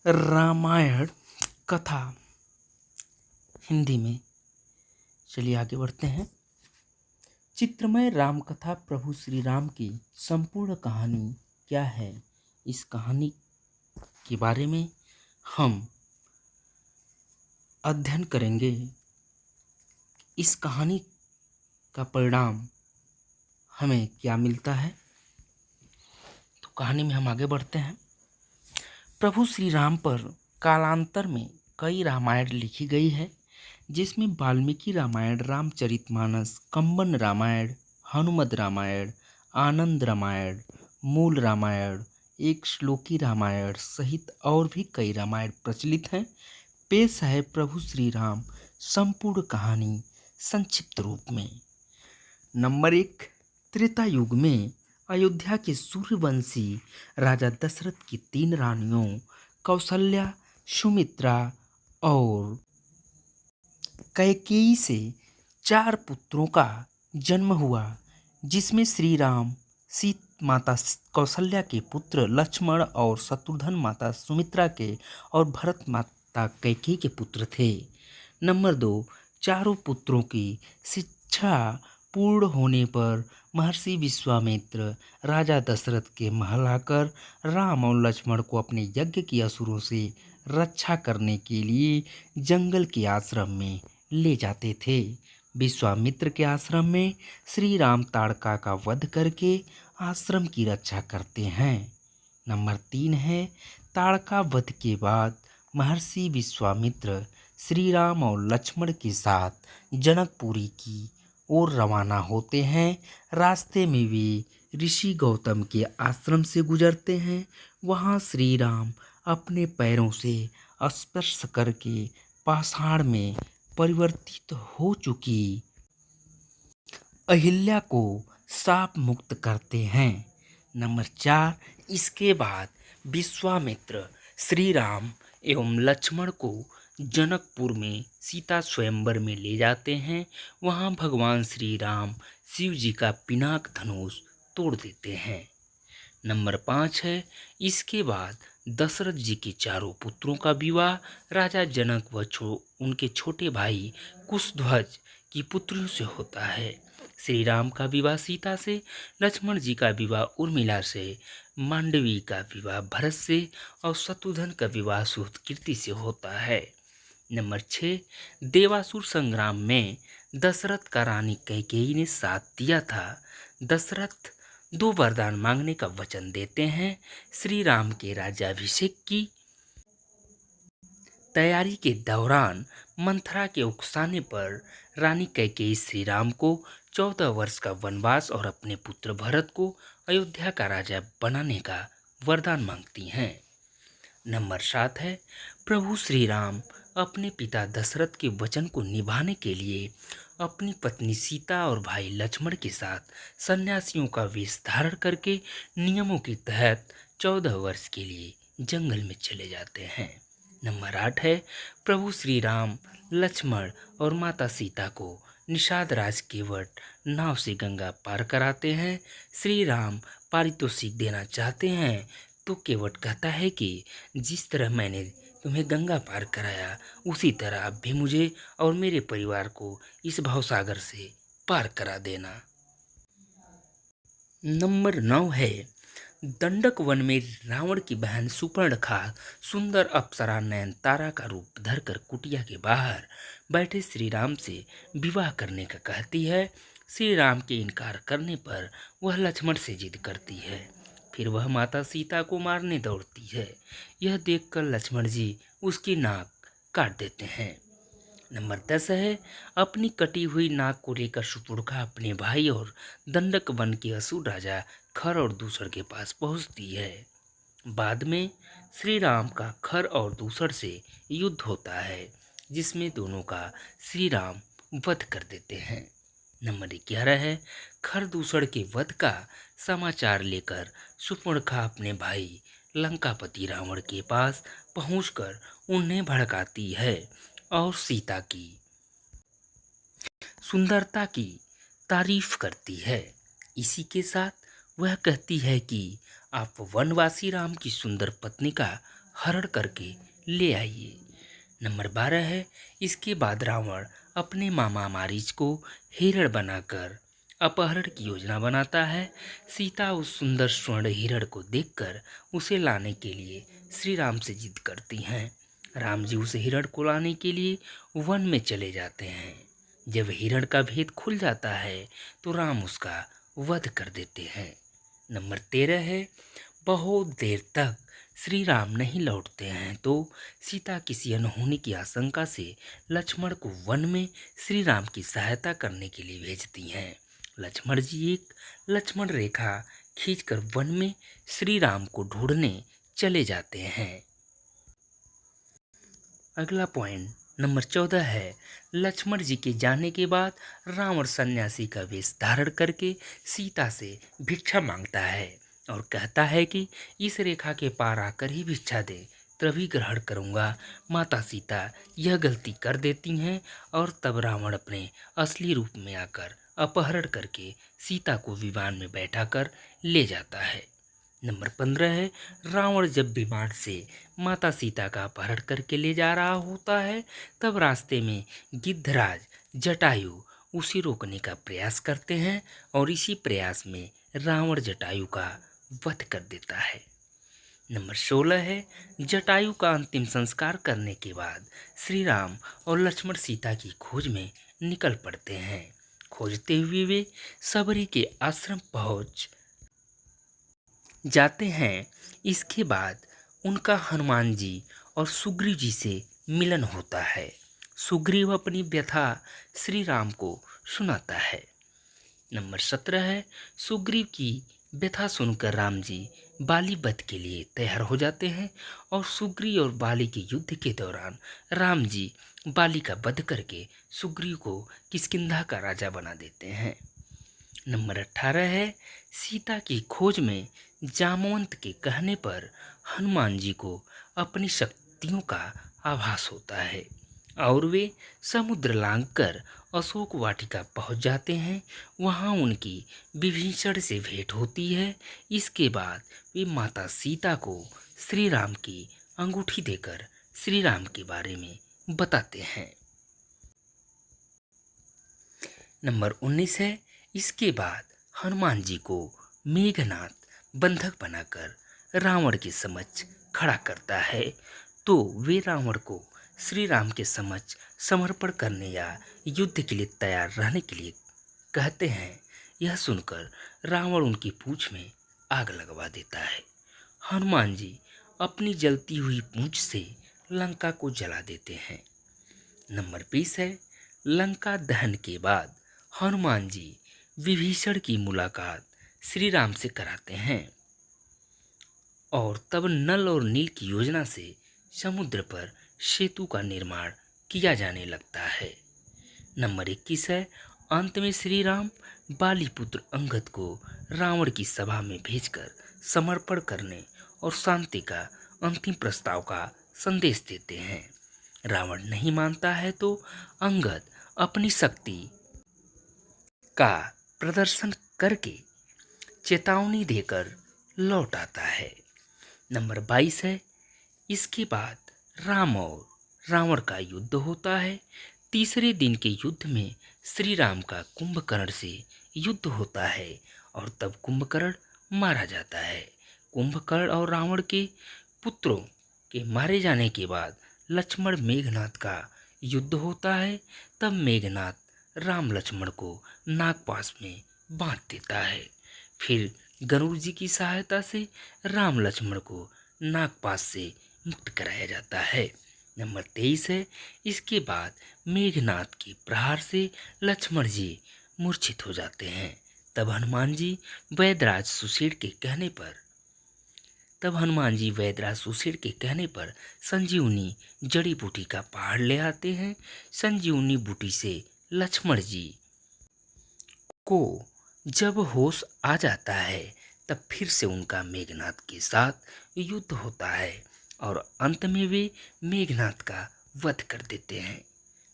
रामायण कथा हिंदी में। चलिए आगे बढ़ते हैं। चित्रमय राम कथा प्रभु श्री राम की संपूर्ण कहानी क्या है, इस कहानी के बारे में हम अध्ययन करेंगे। इस कहानी का परिणाम हमें क्या मिलता है, तो कहानी में हम आगे बढ़ते हैं। प्रभु श्री राम पर कालांतर में कई रामायण लिखी गई है, जिसमें वाल्मीकि रामायण, रामचरितमानस, कंबन रामायण, हनुमद रामायण, आनंद रामायण, मूल रामायण, एक श्लोकी रामायण सहित और भी कई रामायण प्रचलित हैं। पेश है प्रभु श्री राम संपूर्ण कहानी संक्षिप्त रूप में। नंबर 1, त्रेता युग में अयोध्या के सूर्यवंशी राजा दशरथ की 3 रानियों कौशल्या, सुमित्रा और कैकेयी से 4 पुत्रों का जन्म हुआ, जिसमें श्री राम माता कौशल्या के पुत्र लक्ष्मण और शत्रुघ्न माता सुमित्रा के और भरत माता कैकेयी के पुत्र थे। नंबर 2, चारों पुत्रों की शिक्षा पूर्ण होने पर महर्षि विश्वामित्र राजा दशरथ के महल आकर राम और लक्ष्मण को अपने यज्ञ की असुरों से रक्षा करने के लिए जंगल के आश्रम में ले जाते थे। विश्वामित्र के आश्रम में श्री राम ताड़का का वध करके आश्रम की रक्षा करते हैं। नंबर 3 है, ताड़का वध के बाद महर्षि विश्वामित्र श्री राम और लक्ष्मण के साथ जनकपुरी की ओर रवाना होते हैं। रास्ते में वे ऋषि गौतम के आश्रम से गुजरते हैं। वहाँ श्री राम अपने पैरों से स्पर्श करके पाषाण में परिवर्तित हो चुकी अहिल्या को शाप मुक्त करते हैं। नंबर 4, इसके बाद विश्वामित्र श्री राम एवं लक्ष्मण को जनकपुर में सीता स्वयंवर में ले जाते हैं। वहां भगवान श्री राम शिव जी का पिनाक धनुष तोड़ देते हैं। नंबर 5 है, इसके बाद दशरथ जी के 4 पुत्रों का विवाह राजा जनक व उनके छोटे भाई कुशध्वज की पुत्रियों से होता है। श्री राम का विवाह सीता से, लक्ष्मण जी का विवाह उर्मिला से, मांडवी का विवाह भरत से और शत्रुघ्न का विवाह सुहृदकीर्ति से होता है। नंबर 6, देवासुर संग्राम में दशरथ का रानी कैकेयी ने साथ दिया था। दशरथ 2 वरदान मांगने का वचन देते हैं। श्री राम के राज्याभिषेक की तैयारी के दौरान मंथरा के उकसाने पर रानी कैकेयी श्री राम को 14 वर्ष का वनवास और अपने पुत्र भरत को अयोध्या का राजा बनाने का वरदान मांगती हैं। नंबर 7 है, प्रभु श्री राम अपने पिता दशरथ के वचन को निभाने के लिए अपनी पत्नी सीता और भाई लक्ष्मण के साथ सन्यासियों का वेश धारण करके नियमों के तहत 14 वर्ष के लिए जंगल में चले जाते हैं। नंबर 8 है, प्रभु श्री राम लक्ष्मण और माता सीता को निषाद राज केवट नाव से गंगा पार कराते हैं। श्री राम पारितोषिक देना चाहते हैं तो केवट कहता है कि जिस तरह मैंने तुम्हें गंगा पार कराया, उसी तरह आप भी मुझे और मेरे परिवार को इस भवसागर से पार करा देना। नंबर 9 है, दंडक वन में रावण की बहन सुपर्णखा सुंदर अप्सरा नयनतारा का रूप धरकर कुटिया के बाहर बैठे श्री राम से विवाह करने का कहती है। श्री राम के इनकार करने पर वह लक्ष्मण से जिद करती है। फिर वह माता सीता को मारने दौड़ती है। यह देखकर लक्ष्मण जी उसकी नाक काट देते हैं। नंबर 10 है, अपनी कटी हुई नाक को लेकर सुपुर्खा अपने भाई और दंडक वन के असुर राजा खर और दूसर के पास पहुंचती है। बाद में श्री राम का खर और दूसर से युद्ध होता है, जिसमें दोनों का श्री राम वध कर देते हैं। नंबर 11 है, खर दूसर के वध का समाचार लेकर सुपर्णखा अपने भाई लंकापति रावण के पास पहुंचकर उन्हें भड़काती है और सीता की सुंदरता की तारीफ करती है। इसी के साथ वह कहती है कि आप वनवासी राम की सुंदर पत्नी का हरण करके ले आइए। नंबर 12 है, इसके बाद रावण अपने मामा मारीच को हिरण बनाकर अपहरण की योजना बनाता है। सीता उस सुंदर स्वर्ण हिरण को देखकर उसे लाने के लिए श्री राम से जिद करती हैं। राम जी उस हिरण को लाने के लिए वन में चले जाते हैं। जब हिरण का भेद खुल जाता है तो राम उसका वध कर देते हैं। नंबर 13 है, बहुत देर तक श्री राम नहीं लौटते हैं तो सीता किसी अनहोनी की आशंका से लक्ष्मण को वन में श्री राम की सहायता करने के लिए भेजती हैं। लक्ष्मण जी एक लक्ष्मण रेखा खींचकर वन में श्री राम को ढूंढने चले जाते हैं। अगला पॉइंट नंबर 14 है, लक्ष्मण जी के जाने के बाद रावण सन्यासी का वेश धारण करके सीता से भिक्षा मांगता है और कहता है कि इस रेखा के पार आकर ही भिक्षा दे, तभी ग्रहण करूंगा। माता सीता यह गलती कर देती हैं और तब रावण अपने असली रूप में आकर अपहरण करके सीता को विमान में बैठाकर ले जाता है। नंबर 15 है, रावण जब विमान से माता सीता का अपहरण करके ले जा रहा होता है तब रास्ते में गिद्धराज जटायु उसे रोकने का प्रयास करते हैं और इसी प्रयास में रावण जटायु का वध कर देता है। नंबर 16 है, जटायु का अंतिम संस्कार करने के बाद श्री राम और लक्ष्मण सीता की खोज में निकल पड़ते हैं। खोजते हुए वे सबरी के आश्रम पहुंच जाते हैं। इसके बाद उनका हनुमान जी और सुग्रीव जी से मिलन होता है। सुग्रीव अपनी व्यथा श्री राम को सुनाता है। नंबर 17 है, सुग्रीव की व्यथा सुनकर राम जी बाली वध के लिए तैयार हो जाते हैं और सुग्रीव और बाली के युद्ध के दौरान राम जी बाली का वध करके सुग्रीव को किष्किंधा का राजा बना देते हैं। नंबर 18 है, सीता की खोज में जामवंत के कहने पर हनुमान जी को अपनी शक्तियों का आभास होता है और वे समुद्र लांघकर अशोक वाटिका पहुंच जाते हैं। वहां उनकी विभीषण से भेंट होती है। इसके बाद वे माता सीता को श्री राम की अंगूठी देकर श्री राम के बारे में बताते हैं। नंबर 19 है, इसके बाद हनुमान जी को मेघनाथ बंधक बनाकर रावण के समक्ष खड़ा करता है तो वे रावण को श्री राम के समक्ष समर्पण करने या युद्ध के लिए तैयार रहने के लिए कहते हैं। यह सुनकर रावण उनकी पूंछ में आग लगवा देता है। हनुमान जी अपनी जलती हुई पूंछ से लंका को जला देते हैं। नंबर 20 है, लंका दहन के बाद हनुमान जी विभीषण की मुलाकात श्री राम से कराते हैं और तब नल और नील की योजना से समुद्र पर सेतु का निर्माण किया जाने लगता है। नंबर 21 है, अंत में श्री राम बाली पुत्र अंगद को रावण की सभा में भेजकर समर्पण करने और शांति का अंतिम प्रस्ताव का संदेश देते हैं। रावण नहीं मानता है तो अंगद अपनी शक्ति का प्रदर्शन करके चेतावनी देकर लौट आता है। नंबर 22 है, इसके बाद राम और रावण का युद्ध होता है। तीसरे दिन के युद्ध में श्री राम का कुंभकर्ण से युद्ध होता है और तब कुंभकर्ण मारा जाता है। कुंभकर्ण और रावण के पुत्रों के मारे जाने के बाद लक्ष्मण मेघनाथ का युद्ध होता है। तब मेघनाथ राम लक्ष्मण को नागपाश में बांध देता है। फिर गरुड़ जी की सहायता से राम लक्ष्मण को नागपाश से मुक्त कराया जाता है। नंबर 23 है, इसके बाद मेघनाथ के प्रहार से लक्ष्मण जी मूर्छित हो जाते हैं। तब हनुमान जी वैदराज सुशील के कहने पर संजीवनी जड़ी बूटी का पहाड़ ले आते हैं। संजीवनी बूटी से लक्ष्मण जी को जब होश आ जाता है तब फिर से उनका मेघनाथ के साथ युद्ध होता है और अंत में वे मेघनाथ का वध कर देते हैं।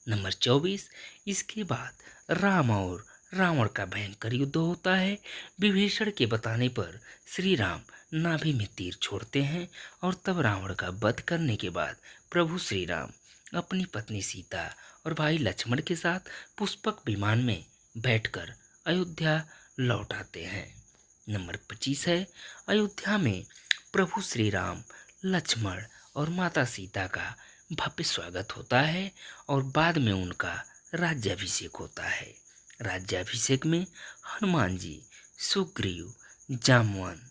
नंबर 24, इसके बाद राम और रावण का भयंकर युद्ध होता है। विभीषण के बताने पर श्री राम नाभि में तीर छोड़ते हैं और तब रावण का वध करने के बाद प्रभु श्री राम अपनी पत्नी सीता और भाई लक्ष्मण के साथ पुष्पक विमान में बैठकर अयोध्या लौट आते हैं। नंबर 25 है, अयोध्या में प्रभु श्री राम, लक्ष्मण और माता सीता का भव्य स्वागत होता है और बाद में उनका राज्याभिषेक होता है। राज्याभिषेक में हनुमान जी, सुग्रीव, जामवंत,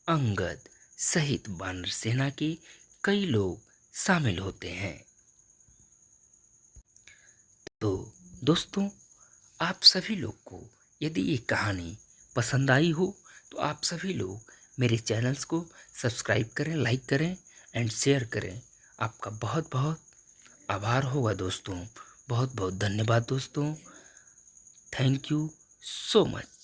अंगद सहित वानर सेना के कई लोग शामिल होते हैं। तो दोस्तों, आप सभी लोग को यदि ये कहानी पसंद आई हो तो आप सभी लोग मेरे चैनल्स को सब्सक्राइब करें, लाइक करें एंड शेयर करें। आपका बहुत बहुत आभार होगा दोस्तों। बहुत बहुत धन्यवाद दोस्तों। Thank you so much.